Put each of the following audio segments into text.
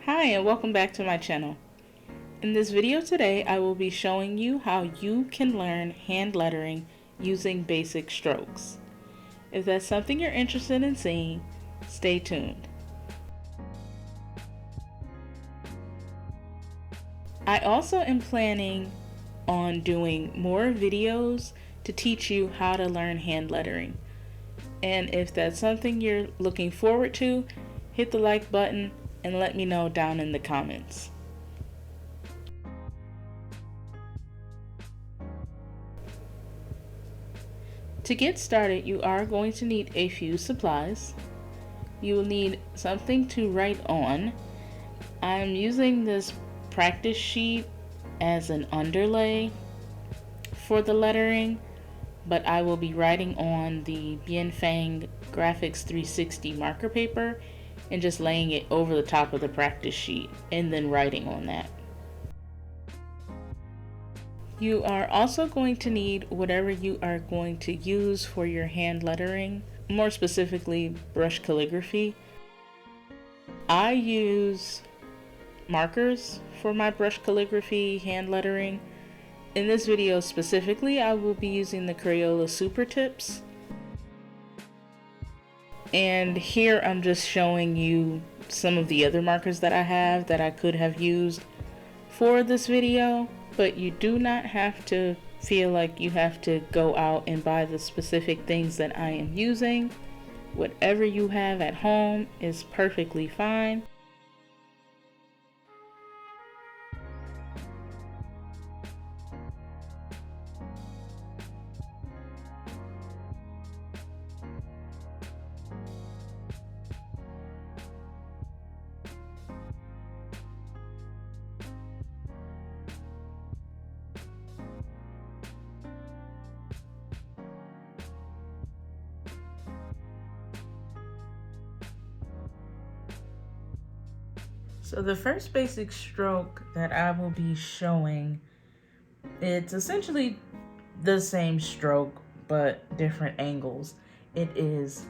Hi and welcome back to my channel. In this video today I will be showing you how you can learn hand lettering using basic strokes. If that's something you're interested in seeing, stay tuned. I also am planning on doing more videos to teach you how to learn hand lettering. And if that's something you're looking forward to, hit the like button and let me know down in the comments. To get started, you are going to need a few supplies. You will need something to write on. I'm using this practice sheet as an underlay for the lettering, but I will be writing on the Bienfang Graphics 360 marker paper and just laying it over the top of the practice sheet and then writing on that. You are also going to need whatever you are going to use for your hand lettering, more specifically brush calligraphy. I use markers for my brush calligraphy hand lettering. In this video specifically, I will be using the Crayola Super Tips. And here I'm just showing you some of the other markers that I have that I could have used for this video, but you do not have to feel like you have to go out and buy the specific things that I am using. Whatever you have at home is perfectly fine. So the first basic stroke that I will be showing, it's essentially the same stroke but different angles. It is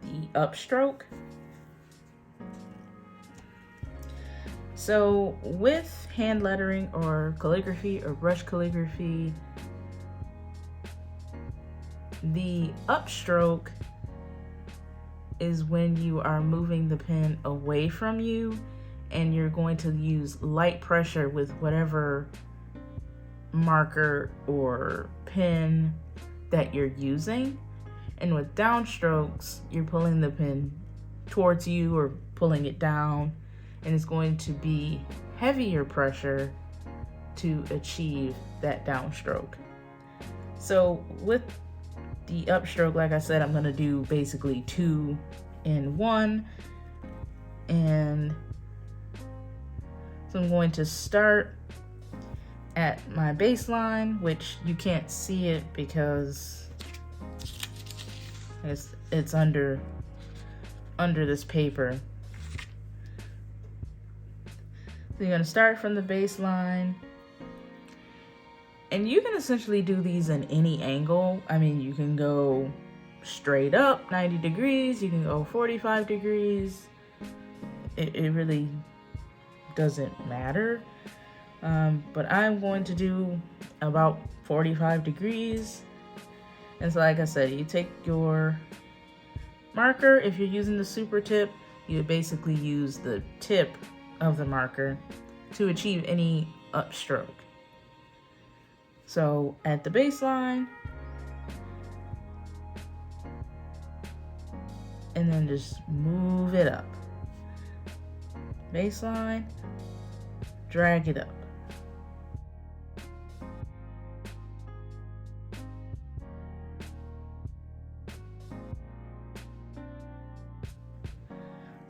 the upstroke. So with hand lettering or calligraphy or brush calligraphy, the upstroke is when you are moving the pen away from you and you're going to use light pressure with whatever marker or pen that you're using. And with downstrokes, you're pulling the pen towards you or pulling it down, and it's going to be heavier pressure to achieve that downstroke. So with the upstroke, like I said, I'm going to do basically 2 in 1, and so I'm going to start at my baseline, which you can't see it because it's under this paper. So you're going to start from the baseline, and you can essentially do these in any angle. I mean, you can go straight up 90 degrees, you can go 45 degrees. It really doesn't matter. But I'm going to do about 45 degrees. And so like I said, you take your marker. If you're using the super tip, you basically use the tip of the marker to achieve any upstroke. So at the baseline, and then just move it up. Baseline, drag it up.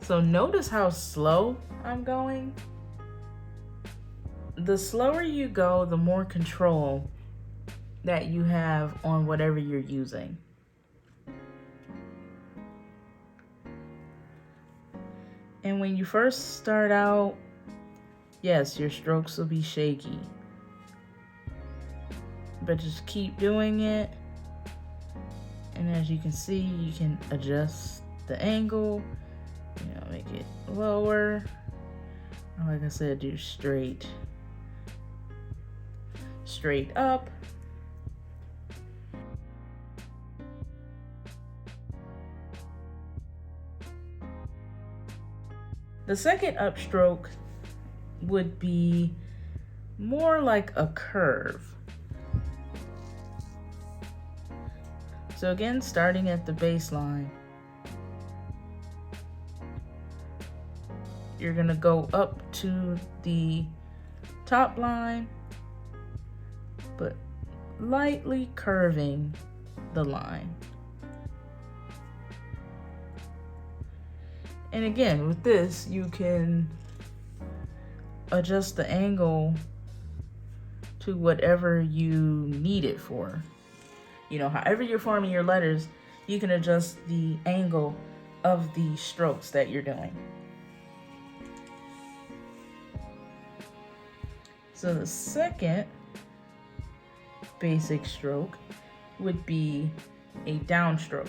So notice how slow I'm going. The slower you go, the more control that you have on whatever you're using. And when you first start out, yes, your strokes will be shaky, but just keep doing it. And as you can see, you can adjust the angle, make it lower like I said, do straight up. The second upstroke would be more like a curve. So again, starting at the baseline, you're gonna go up to the top line, but lightly curving the line. And again, with this, you can adjust the angle to whatever you need it for. You know, however you're forming your letters, you can adjust the angle of the strokes that you're doing. So the second basic stroke would be a downstroke.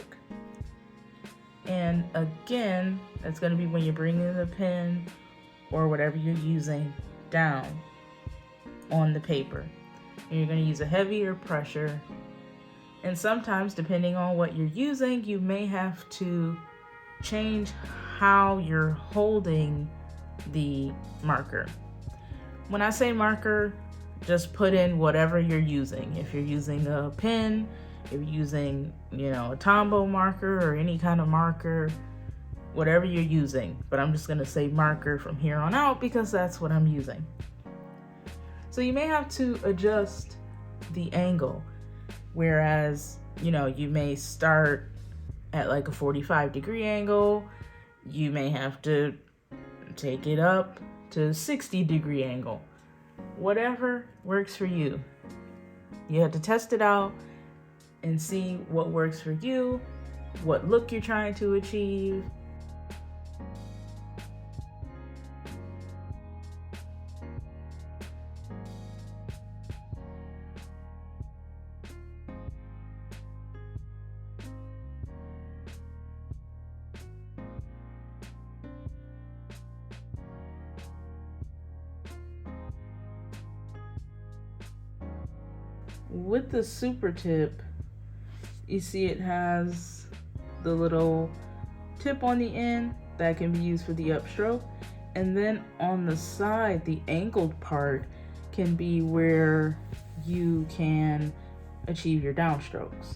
And again, that's going to be when you're bringing the pen or whatever you're using down on the paper. And you're going to use a heavier pressure. And sometimes, depending on what you're using, you may have to change how you're holding the marker. When I say marker, just put in whatever you're using. If you're using a pen, if you're using, you know, a Tombow marker or any kind of marker, whatever you're using. But I'm just gonna say marker from here on out because that's what I'm using. So you may have to adjust the angle, whereas, you know, you may start at like a 45-degree angle. You may have to take it up to a 60-degree angle. Whatever works for you. You have to test it out and see what works for you, what look you're trying to achieve. With the super tip, you see it has the little tip on the end that can be used for the upstroke. And then on the side, the angled part can be where you can achieve your downstrokes.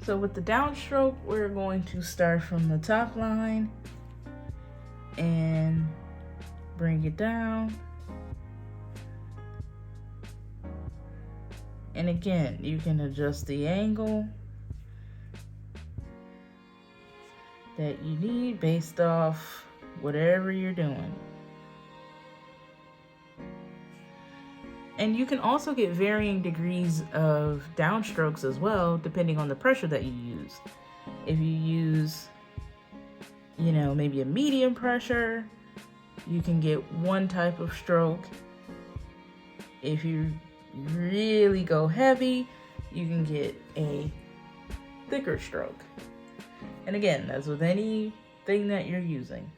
So with the downstroke, we're going to start from the top line and bring it down. And again, you can adjust the angle that you need based off whatever you're doing. And you can also get varying degrees of downstrokes as well, depending on the pressure that you use. If you use, you know, maybe a medium pressure, you can get one type of stroke. If you really go heavy, you can get a thicker stroke. And again, that's with anything that you're using.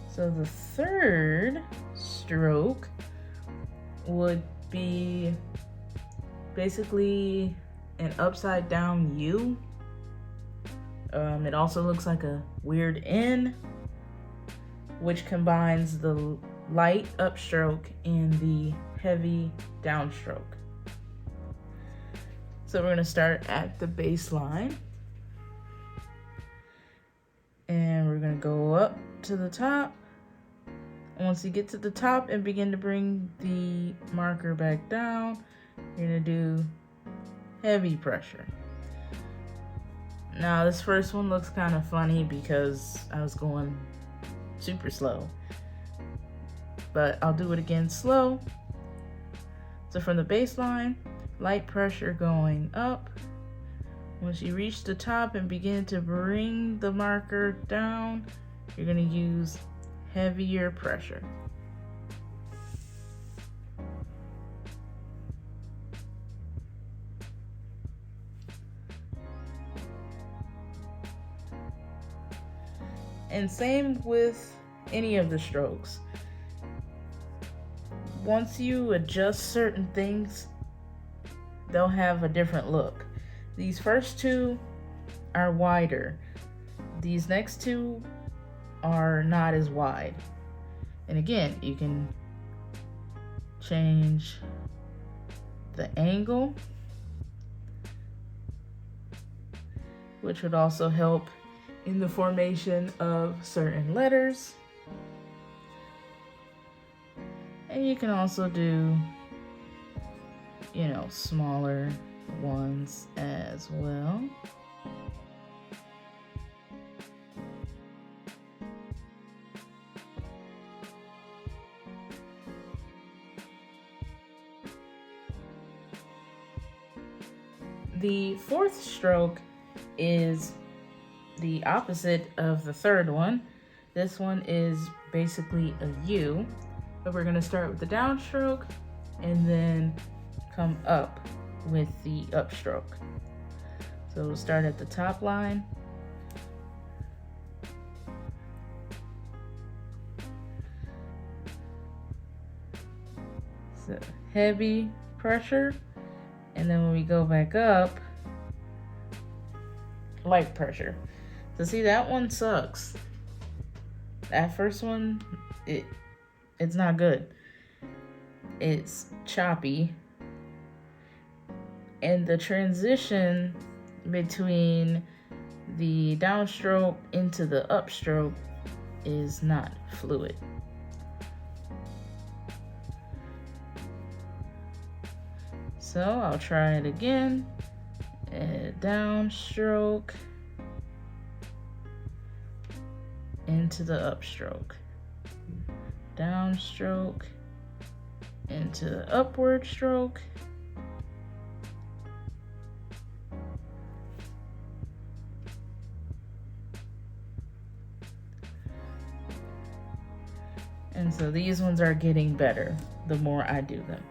So the third stroke would be basically an upside down U. It also looks like a weird N, which combines the light upstroke and the heavy downstroke. So we're going to start at the baseline. And we're going to go up to the top. And once you get to the top and begin to bring the marker back down, you're going to do heavy pressure. Now this first one looks kind of funny because I was going super slow, but I'll do it again slow. So from the baseline, light pressure going up. Once you reach the top and begin to bring the marker down, you're going to use heavier pressure. And same with any of the strokes. Once you adjust certain things, they'll have a different look. These first two are wider. These next two are not as wide. And again, you can change the angle, which would also help in the formation of certain letters. And you can also do, smaller ones as well. The fourth stroke is the opposite of the third one. This one is basically a U, but we're going to start with the downstroke and then come up with the upstroke. So we'll start at the top line. So heavy pressure, and then when we go back up, light pressure. So see, that one sucks. That first one, it's not good. It's choppy. And the transition between the downstroke into the upstroke is not fluid. So I'll try it again. Downstroke into the upstroke. Downstroke into the upward stroke. And so these ones are getting better the more I do them.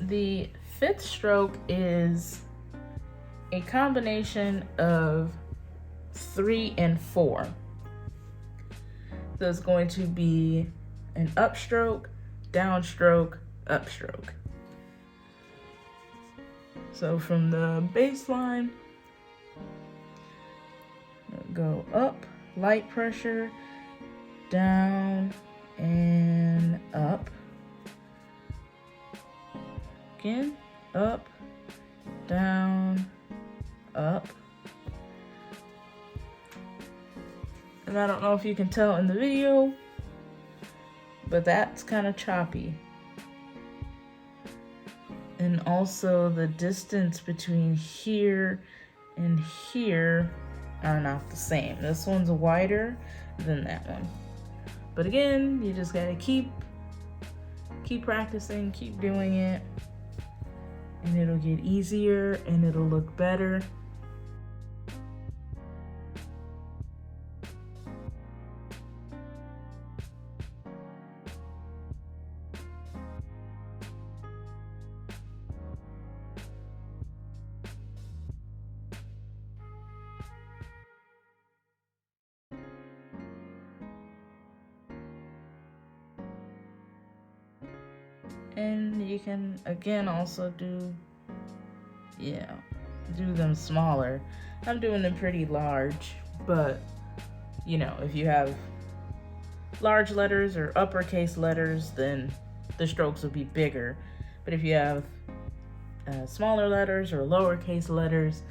The fifth stroke is a combination of 3 and 4. So it's going to be an upstroke, downstroke, upstroke. So from the baseline, go up, light pressure, down and up. Again, up, down, up. And I don't know if you can tell in the video, but that's kind of choppy. And also the distance between here and here are not the same. This one's wider than that one. But again, you just gotta keep practicing, keep doing it, and it'll get easier and it'll look better. And you can again also do them smaller. I'm doing them pretty large, but if you have large letters or uppercase letters, then the strokes will be bigger. But if you have smaller letters or lowercase letters,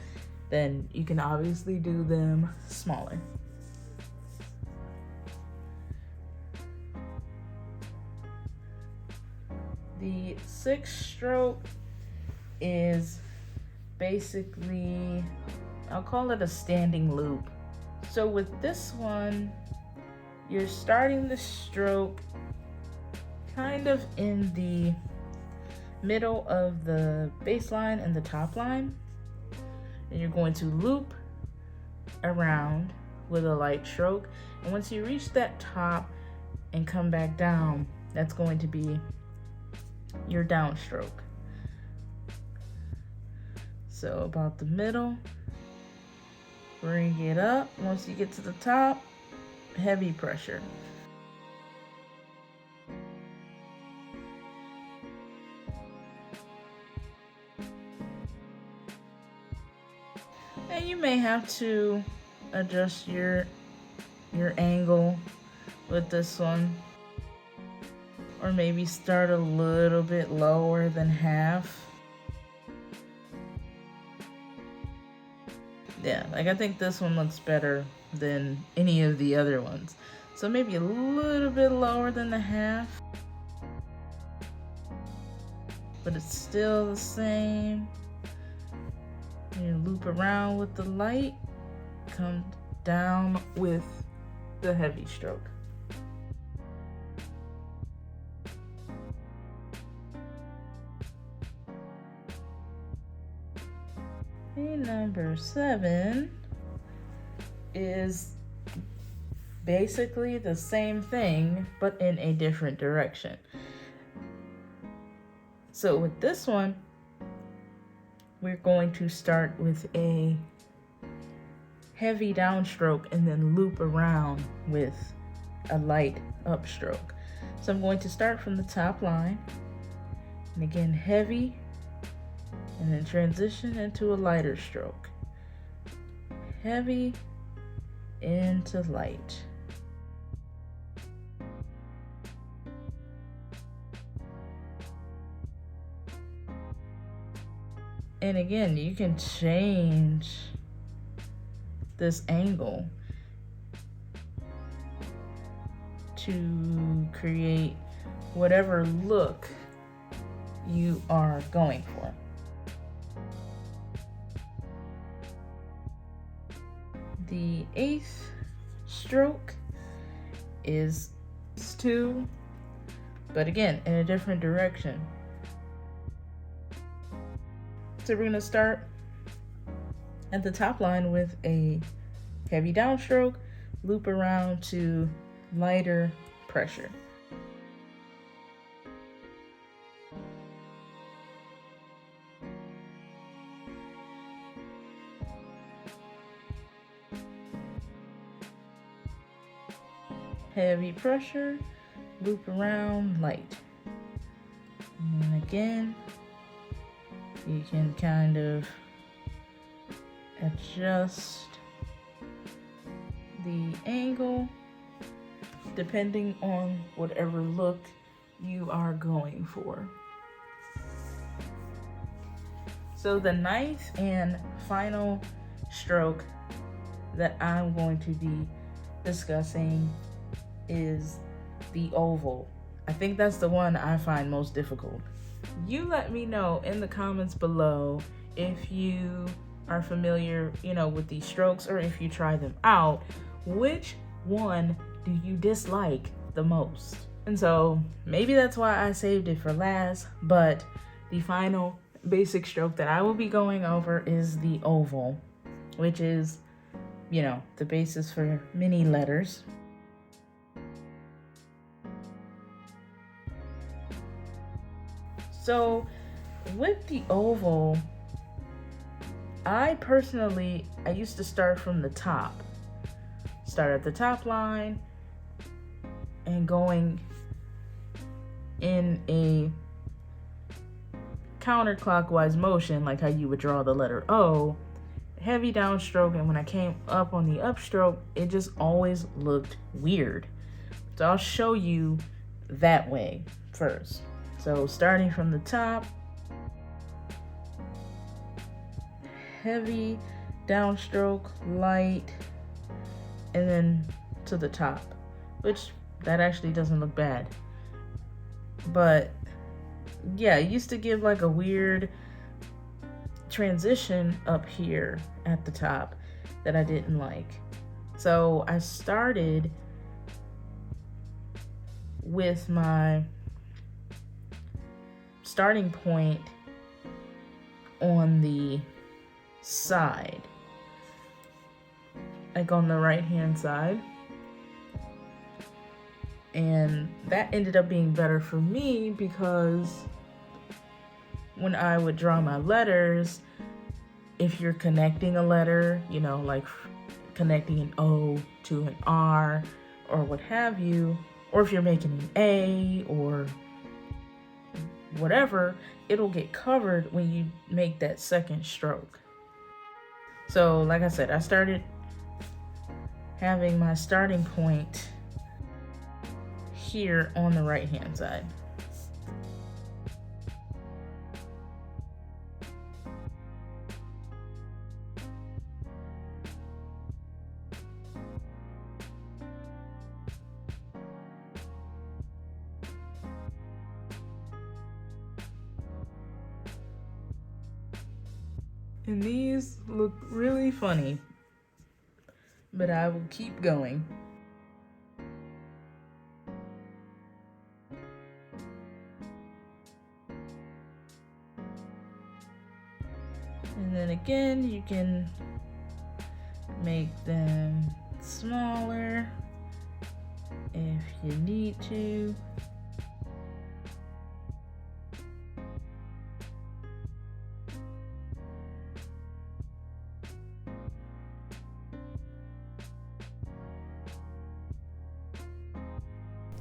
then you can obviously do them smaller. The sixth stroke is basically, I'll call it a standing loop. So with this one, you're starting the stroke kind of in the middle of the baseline and the top line. And you're going to loop around with a light stroke. And once you reach that top and come back down, that's going to be your downstroke. So about the middle, bring it up. Once you get to the top, heavy pressure. And you may have to adjust your angle with this one, or maybe start a little bit lower than half. Yeah, like I think this one looks better than any of the other ones. So maybe a little bit lower than the half, but it's still the same. You loop around with the light, come down with the heavy stroke. And number 7 is basically the same thing, but in a different direction. So with this one, we're going to start with a heavy downstroke and then loop around with a light upstroke. So I'm going to start from the top line, and again heavy, and then transition into a lighter stroke. Heavy into light. And again, you can change this angle to create whatever look you are going for. The 8th stroke is 2, but again, in a different direction. So we're going to start at the top line with a heavy downstroke, loop around to lighter pressure. Heavy pressure, loop around, light. And then again, you can kind of adjust the angle depending on whatever look you are going for. So the 9th and final stroke that I'm going to be discussing is the oval. I think that's the one I find most difficult. You let me know in the comments below if you are familiar, with these strokes, or if you try them out, which one do you dislike the most? And so maybe that's why I saved it for last, but the final basic stroke that I will be going over is the oval, which is, the basis for many letters. So with the oval, I used to start from the top. Start at the top line and going in a counterclockwise motion, like how you would draw the letter O, heavy downstroke, and when I came up on the upstroke, it just always looked weird. So I'll show you that way first. So starting from the top, heavy downstroke, light, and then to the top, which that actually doesn't look bad. But yeah, it used to give like a weird transition up here at the top that I didn't like. So I started with my starting point on the side, like on the right hand side, and that ended up being better for me because when I would draw my letters, if you're connecting a letter, you know, like connecting an O to an R or what have you, or if you're making an A or whatever, it'll get covered when you make that second stroke. So like I said, I started having my starting point here on the right hand side. And these look really funny, but I will keep going. And then again, you can make them smaller if you need to.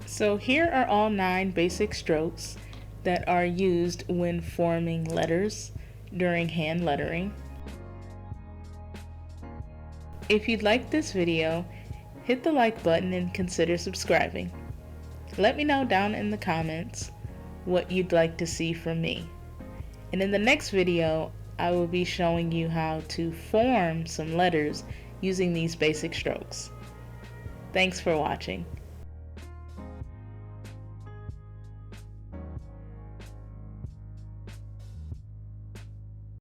So here are all 9 basic strokes that are used when forming letters during hand lettering. If you liked this video, hit the like button and consider subscribing. Let me know down in the comments what you'd like to see from me. And in the next video, I will be showing you how to form some letters using these basic strokes. Thanks for watching.